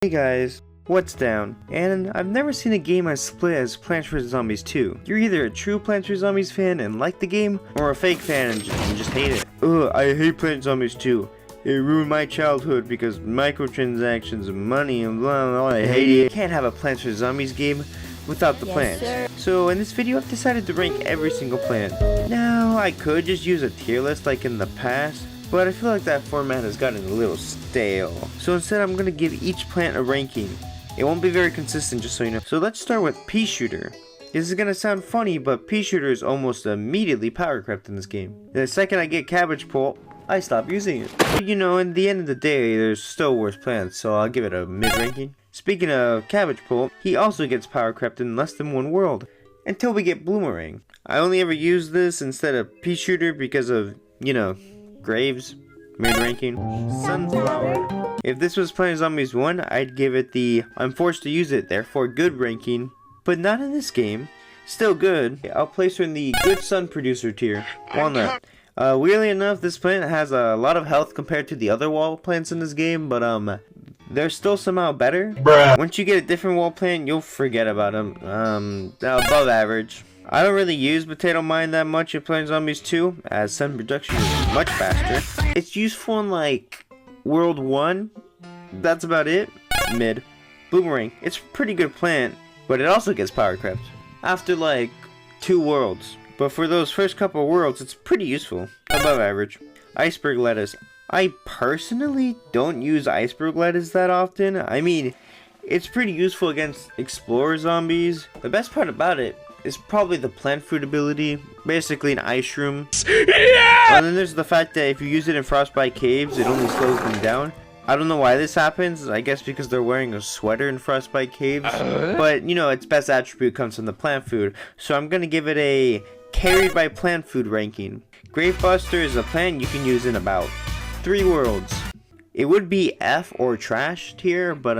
Hey guys, what's down? And I've never seen a game as split as Plants vs Zombies 2. You're either a true Plants vs Zombies fan and like the game, or a fake fan and just hate it. Ugh, I hate Plants vs Zombies 2. It ruined my childhood because microtransactions and money and blah blah blah. I hate it. You can't have a Plants vs Zombies game without the plants. So in this video I've decided to rank every single plant. Now I could just use a tier list like in the past, but I feel like that format has gotten a little stale. So instead I'm going to give each plant a ranking. It won't be very consistent, just so you know. So let's start with Pea Shooter. This is going to sound funny, but Pea Shooter is almost immediately power crept in this game. The second I get Cabbage Pulp, I stop using it. But you know, in the end of the day, there's still worse plants, so I'll give it a mid ranking. Speaking of Cabbage Pulp, he also gets power crept in less than one world, until we get Bloomerang. I only ever use this instead of Pea Shooter because of, you know, Graves, mid-ranking. Sunflower. If this was Plants vs Zombies 1, I'd give it the I'm forced to use it, therefore good ranking. But not in this game. Still good. I'll place her in the good sun producer tier. Walnut. Weirdly enough, this plant has a lot of health compared to the other wall plants in this game, but they're still somehow better. Once you get a different wall plant, you'll forget about them. Above average. I don't really use Potato Mine that much in Plants vs Zombies 2, as sun production is much faster. It's useful in like World 1, that's about it. Mid. Boomerang, it's a pretty good plant, but it also gets power crept after like 2 worlds. But for those first couple of worlds, it's pretty useful. Above average. Iceberg Lettuce. I personally don't use Iceberg Lettuce that often. I mean, it's pretty useful against Explorer Zombies. The best part about it is probably the plant food ability, basically an ice shroom. Yeah! And then there's the fact that if you use it in Frostbite Caves, it only slows them down. I don't know why this happens, I guess because they're wearing a sweater in Frostbite Caves. But, you know, its best attribute comes from the plant food, so I'm gonna give it a carried by plant food ranking. Grape Buster is a plant you can use in about 3 worlds. It would be F or trash tier, but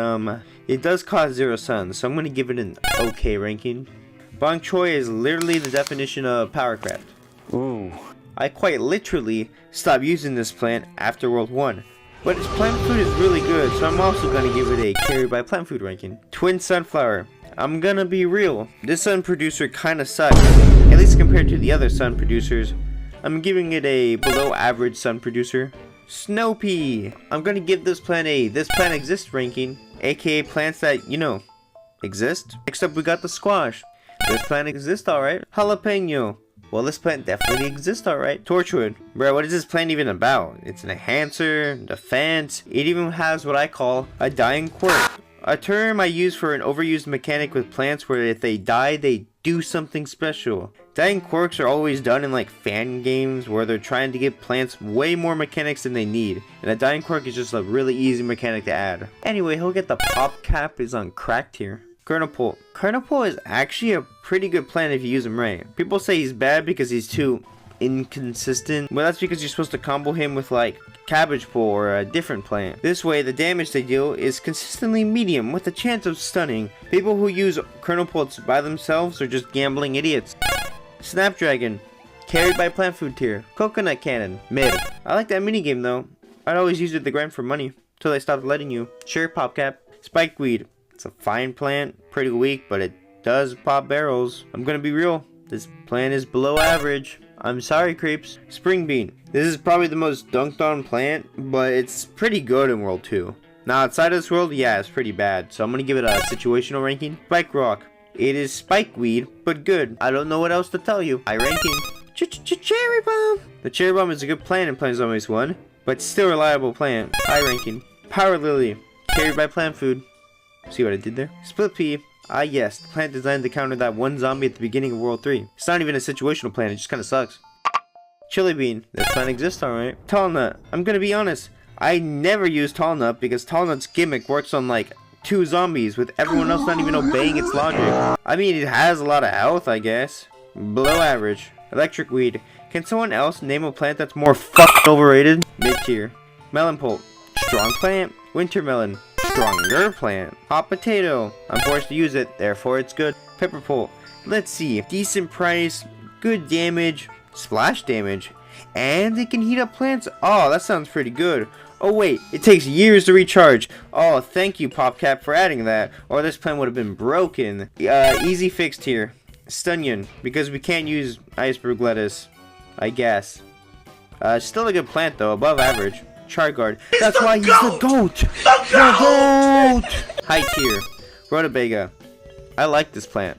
it does cost 0 suns, so I'm gonna give it an okay ranking. Bong Choy is literally the definition of power crept. Ooh. I quite literally stopped using this plant after World 1. But its plant food is really good, so I'm also going to give it a carried by plant food ranking. Twin Sunflower. I'm gonna be real. This sun producer kinda sucks, at least compared to the other sun producers. I'm giving it a below average sun producer. Snow Pea. I'm gonna give this plant a this plant exists ranking, aka plants that, you know, exist. Except we got the squash. This plant exists alright. Jalapeno. Well, this plant definitely exists alright. Torchwood. Bro, what is this plant even about? It's an enhancer, defense. It even has what I call a dying quirk. A term I use for an overused mechanic with plants where if they die, they do something special. Dying quirks are always done in like fan games where they're trying to give plants way more mechanics than they need. And a dying quirk is just a really easy mechanic to add. Anyway, he'll get the pop cap is on cracked here. Kernel Pole. Kernel Pole is actually a pretty good plant if you use him right. People say he's bad because he's too inconsistent. Well, that's because you're supposed to combo him with like Cabbage Pole or a different plant. This way, the damage they deal is consistently medium with a chance of stunning. People who use Kernel Poles by themselves are just gambling idiots. Snapdragon. Carried by plant food tier. Coconut Cannon. Mid. I like that minigame though. I'd always use it to grind for money. Till they stopped letting you. Sure, Popcap. Spikeweed. It's a fine plant, pretty weak, but it does pop barrels. I'm gonna be real, this plant is below average. I'm sorry, creeps. Spring Bean. This is probably the most dunked on plant, but it's pretty good in World 2. Now outside of this world, yeah, it's pretty bad, so I'm gonna give it a situational ranking. Spike Rock. It is spikeweed, but good. I don't know what else to tell you. High ranking. Cherry Bomb. The Cherry Bomb is a good plant in Plants vs Zombies 1, but still reliable plant. High ranking. Power Lily. Carried by plant food. See what I did there? Split Pea. Ah yes, the plant designed to counter that one zombie at the beginning of World 3. It's not even a situational plant, it just kinda sucks. Chili Bean. This plant exists alright. Tall Nut. I'm gonna be honest, I never use Tall Nut because Tall Nut's gimmick works on like 2 zombies with everyone else not even obeying its logic. I mean, it has a lot of health, I guess. Below average. Electric Weed. Can someone else name a plant that's more fucking overrated? Mid tier. Melon Pulp. Strong plant. Winter Melon. Stronger plant. Hot Potato. I'm forced to use it, therefore it's good. Pepper Pole. Let's see. Decent price, good damage, splash damage, and it can heat up plants. Oh, that sounds pretty good. Oh wait, it takes years to recharge. Oh, thank you PopCap for adding that, or this plant would have been broken. Easy fixed here. Stunyon, because we can't use iceberg lettuce, I guess. Still a good plant though, above average. Charguard, that's why he's the GOAT! The GOAT! High tier. Rutabaga. I like this plant.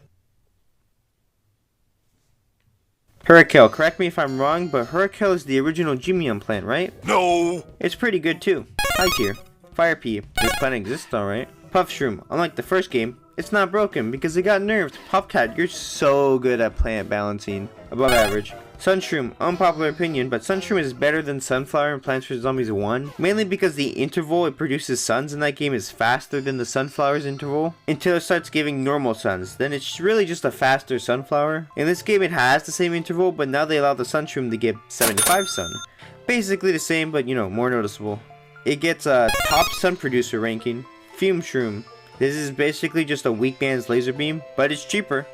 Hurricane, correct me if I'm wrong, but Hurricane is the original Gemium plant, right? No! It's pretty good too. High tier. Fire Pea. This plant exists alright. Puff Shroom. Unlike the first game, it's not broken because it got nerfed. PopCat, you're so good at plant balancing. Above average. Sunshroom, unpopular opinion, but Sunshroom is better than Sunflower in Plants vs Zombies 1, mainly because the interval it produces suns in that game is faster than the Sunflower's interval, until it starts giving normal suns. Then it's really just a faster Sunflower. In this game it has the same interval, but now they allow the Sunshroom to give 75 sun. Basically the same, but you know, more noticeable. It gets a top sun producer ranking. Fume Shroom. This is basically just a weak man's laser beam, but it's cheaper.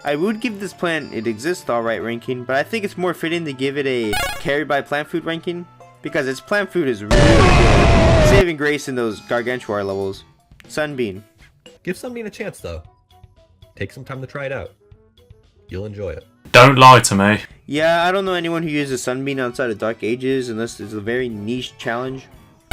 I would give this plant it exists alright ranking, but I think it's more fitting to give it a carried by plant food ranking, because its plant food is really good, saving grace in those Gargantuar levels. Sunbeam. Give Sunbeam a chance though. Take some time to try it out. You'll enjoy it. Don't lie to me. Yeah, I don't know anyone who uses Sunbeam outside of Dark Ages unless it's a very niche challenge.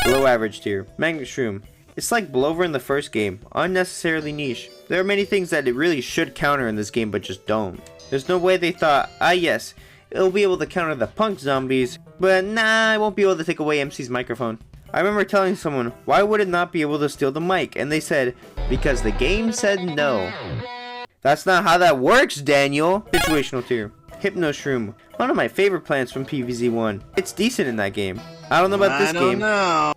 Below average tier. Magnet Shroom. It's like Blover in the first game, unnecessarily niche. There are many things that it really should counter in this game but just don't. There's no way they thought, yes, it'll be able to counter the punk zombies, but nah, I won't be able to take away MC's microphone. I remember telling someone, why would it not be able to steal the mic? And they said, because the game said no. That's not how that works, Daniel! Situational tier. Hypno Shroom. One of my favorite plants from PvZ1. It's decent in that game. I don't know about this game.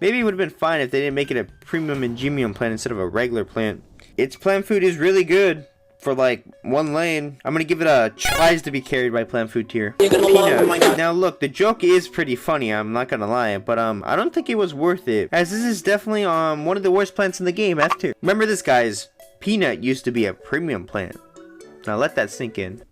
Maybe it would have been fine if they didn't make it a premium Ingenium plant instead of a regular plant. Its plant food is really good for like one lane. I'm gonna give it a tries to be carried by plant food tier. Peanut. Now look, the joke is pretty funny, I'm not gonna lie, but I don't think it was worth it, as this is definitely one of the worst plants in the game, F tier. Remember this, guys. Peanut used to be a premium plant. Now let that sink in.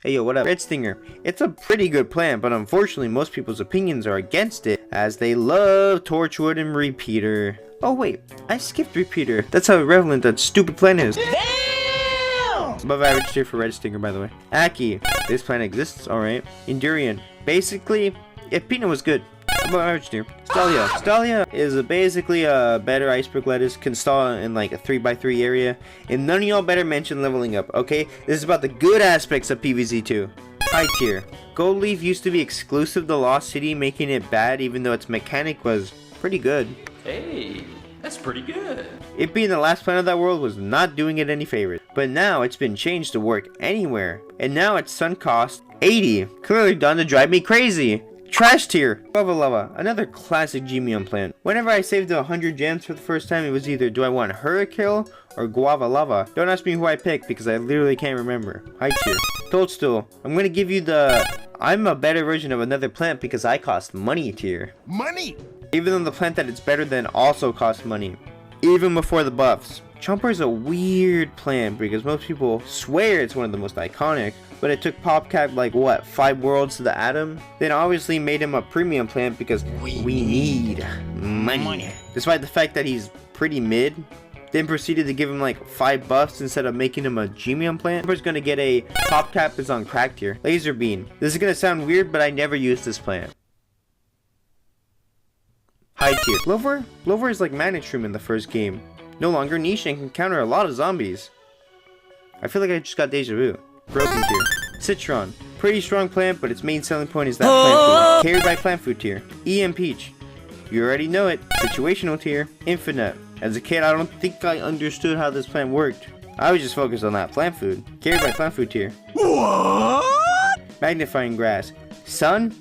Hey yo, what up? Red Stinger. It's a pretty good plant, but unfortunately most people's opinions are against it, as they love Torchwood and Repeater. Oh wait, I skipped Repeater. That's how irrelevant that stupid plant is. Damn! Above average tier for Red Stinger, by the way. Aki. This plant exists, alright. Endurian. Basically, if Peanut was good. Above average tier. Stalia. Stalia is basically a better iceberg lettuce, can stall in like a 3x3 area, and none of y'all better mention leveling up, okay? This is about the good aspects of PvZ2. High tier. Gold Leaf used to be exclusive to Lost City, making it bad even though its mechanic was pretty good. Hey, that's pretty good. It being the last planet of that world was not doing it any favors. But now it's been changed to work anywhere, and now its sun cost 80. Clearly done to drive me crazy. Trash tier. Guava Lava, another classic Gemium plant. Whenever I saved 100 gems for the first time, it was either do I want Hurricane or Guava Lava. Don't ask me who I picked because I literally can't remember. High tier. Toadstool. I'm gonna give you the I'm a better version of another plant because I cost money tier. Money! Even though the plant that it's better than also costs money. Even before the buffs. Chomper is a weird plant because most people swear it's one of the most iconic, but it took PopCat like what, 5 worlds to the atom? Then obviously made him a premium plant because we need money. Despite the fact that he's pretty mid, then proceeded to give him like 5 buffs instead of making him a Gemium plant. Chomper's gonna get a PopCat is on crack tier. Laser Beam. This is gonna sound weird, but I never used this plant. High tier. Blover is like Magnet Shroom in the first game. No longer niche and can counter a lot of zombies. I feel like I just got deja vu. Broken tier. Citron. Pretty strong plant, but its main selling point is that plant food. Carried by plant food tier. EM Peach. You already know it. Situational tier. Infinite. As a kid, I don't think I understood how this plant worked. I was just focused on that plant food. Carried by plant food tier. What? Magnifying Grass. Sun.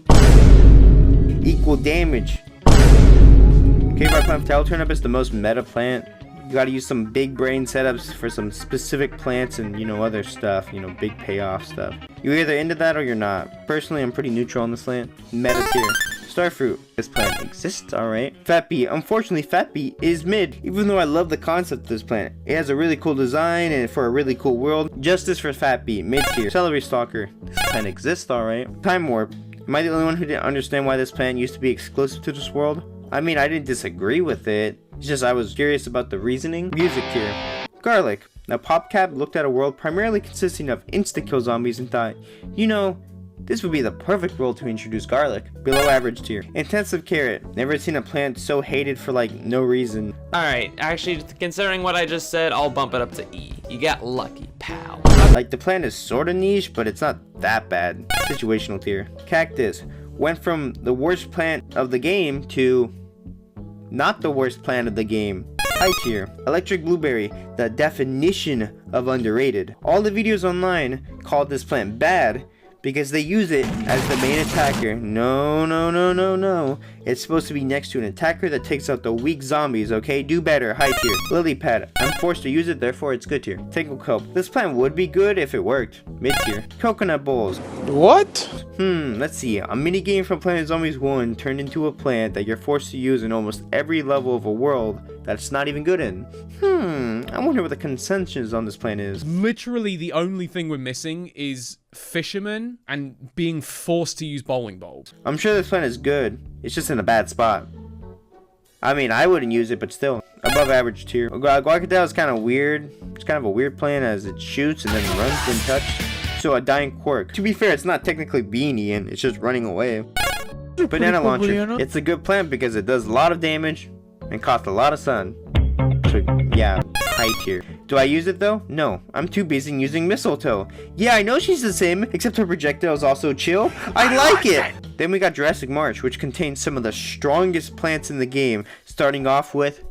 Equal damage. Carried by plant. Tail Turnip is the most meta plant. You gotta use some big brain setups for some specific plants and, you know, other stuff, you know, big payoff stuff. You're either into that or you're not. Personally, I'm pretty neutral on this plant. Meta tier. Starfruit. This plant exists, alright. Fat Bee. Unfortunately, Fat Bee is mid, even though I love the concept of this plant. It has a really cool design and for a really cool world. Justice for Fat Bee. Mid tier. Celery Stalker. This plant exists, alright. Time Warp. Am I the only one who didn't understand why this plant used to be exclusive to this world? I mean, I didn't disagree with it. It's just I was curious about the reasoning. Music tier. Garlic. Now, PopCap looked at a world primarily consisting of insta-kill zombies and thought, you know, this would be the perfect world to introduce garlic. Below average tier. Intensive carrot. Never seen a plant so hated for like no reason. Alright, actually, considering what I just said, I'll bump it up to E. You got lucky, pal. Like the plant is sorta niche, but it's not that bad. Situational tier. Cactus. Went from the worst plant of the game to not the worst plant of the game. High tier. Electric blueberry, the definition of underrated. All the videos online called this plant bad because they use it as the main attacker. No, no, no, no, no. It's supposed to be next to an attacker that takes out the weak zombies, okay? Do better. High tier. Lily pad. I'm forced to use it, therefore it's good tier. Tingle kelp. This plant would be good if it worked. Mid tier. Coconut bowls. What? Let's see. A mini game from Planet Zombies 1 turned into a plant that you're forced to use in almost every level of a world that's not even good in. I wonder what the consensus on this plant is. Literally the only thing we're missing is fishermen and being forced to use bowling balls. I'm sure this plant is good. It's just in a bad spot. I mean, I wouldn't use it, but still. Above average tier. Guacadale is kind of weird. It's kind of a weird plant as it shoots and then runs when touched. So a dying quirk. To be fair, it's not technically being eaten, it's just running away. Banana launcher. It's a good plant because it does a lot of damage and costs a lot of sun. So yeah, high tier. Do I use it though? No, I'm too busy using mistletoe. Yeah, I know she's the same, except her projectile is also chill. I like it! Then we got Jurassic March, which contains some of the strongest plants in the game, starting off with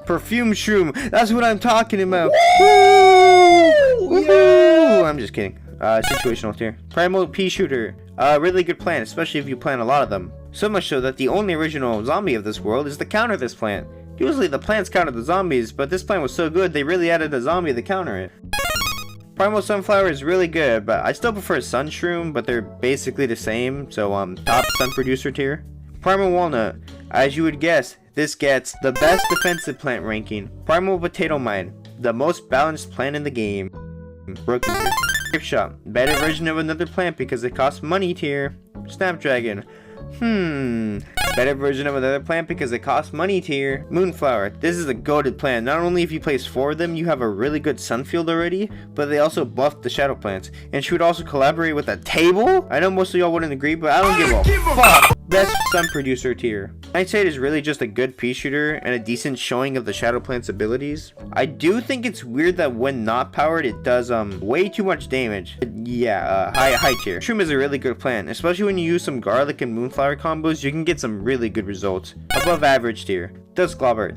Perfume Shroom. That's what I'm talking about. Woo! Woo! I'm just kidding. Situational tier. Primal Pea Shooter. Really good plant, especially if you plant a lot of them. So much so that the only original zombie of this world is to counter this plant. Usually the plants counter the zombies, but this plant was so good they really added a zombie to counter it. Primal Sunflower is really good, but I still prefer Sun Shroom, but they're basically the same, so top Sun Producer tier. Primal Walnut. As you would guess, this gets the best defensive plant ranking. Primal Potato Mine. The most balanced plant in the game. Broken tier. Grape Shot. Better version of another plant because it costs money tier. Snapdragon. Better version of another plant because it costs money tier. Moonflower. This is a goated plant. Not only if you place 4 of them, you have a really good sun field already, but they also buff the shadow plants. And she would also collaborate with a table? I know most of y'all wouldn't agree, but I don't give a fuck. Best sun producer tier. Nightshade is really just a good pea shooter and a decent showing of the shadow plant's abilities. I do think it's weird that when not powered, it does way too much damage. Yeah, high tier. Shroom is a really good plant, especially when you use some garlic and moonflower combos. You can get some really good results. Above average tier. Dustclobber.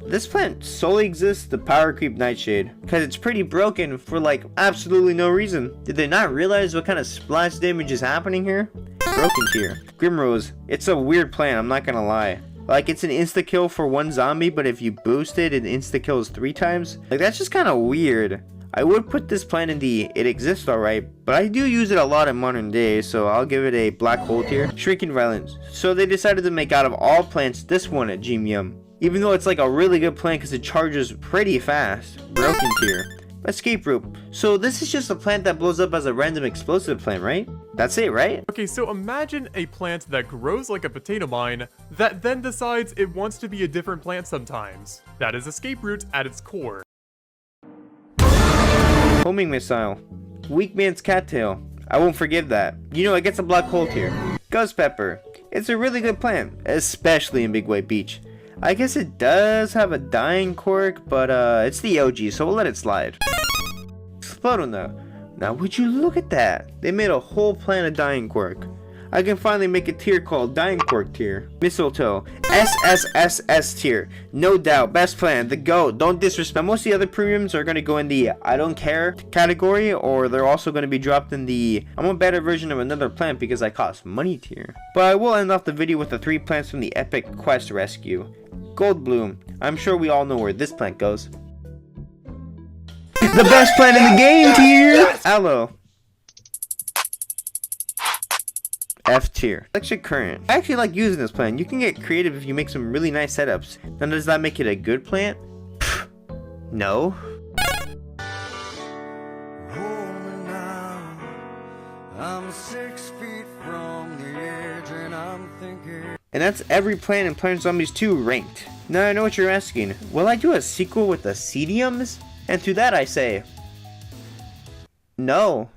This plant solely exists to power creep Nightshade because it's pretty broken for like absolutely no reason. Did they not realize what kind of splash damage is happening here? Broken tier. Grimrose. It's a weird plant, I'm not gonna lie. Like, it's an insta-kill for 1 zombie, but if you boost it, it insta-kills 3 times. Like, that's just kind of weird. I would put this plant in the it exists alright, but I do use it a lot in modern day, so I'll give it a black hole tier. Shrinking Violence. So they decided to make out of all plants this one at Gmium. Even though it's like a really good plant because it charges pretty fast. Broken tier. Escape Rope. So this is just a plant that blows up as a random explosive plant, right? That's it, right? Okay, so imagine a plant that grows like a potato mine that then decides it wants to be a different plant sometimes. That is Escape Route at its core. Homing Missile. Weak Man's Cattail. I won't forgive that. You know, it gets a black hole tier. Ghost Pepper. It's a really good plant, especially in Big White Beach. I guess it does have a dying quirk, but it's the OG, so we'll let it slide. Splodona. Now would you look at that? They made a whole plant of dying quirk. I can finally make a tier called Dying Quirk tier. Mistletoe. SSSS tier. No doubt. Best plant. The GOAT. Don't disrespect. Most of the other premiums are going to go in the I don't care category, or they're also going to be dropped in the I'm a better version of another plant because I cost money tier. But I will end off the video with the 3 plants from the Epic Quest Rescue. Goldbloom. I'm sure we all know where this plant goes. The best plant in the game tier! Aloe. F tier. Electric Current. I actually like using this plant. You can get creative if you make some really nice setups. Now does that make it a good plant? No. I'm 6 feet from the edge. And that's every plant in Plants vs. Zombies 2 ranked. Now I know what you're asking. Will I do a sequel with the Cediums? And to that I say, no.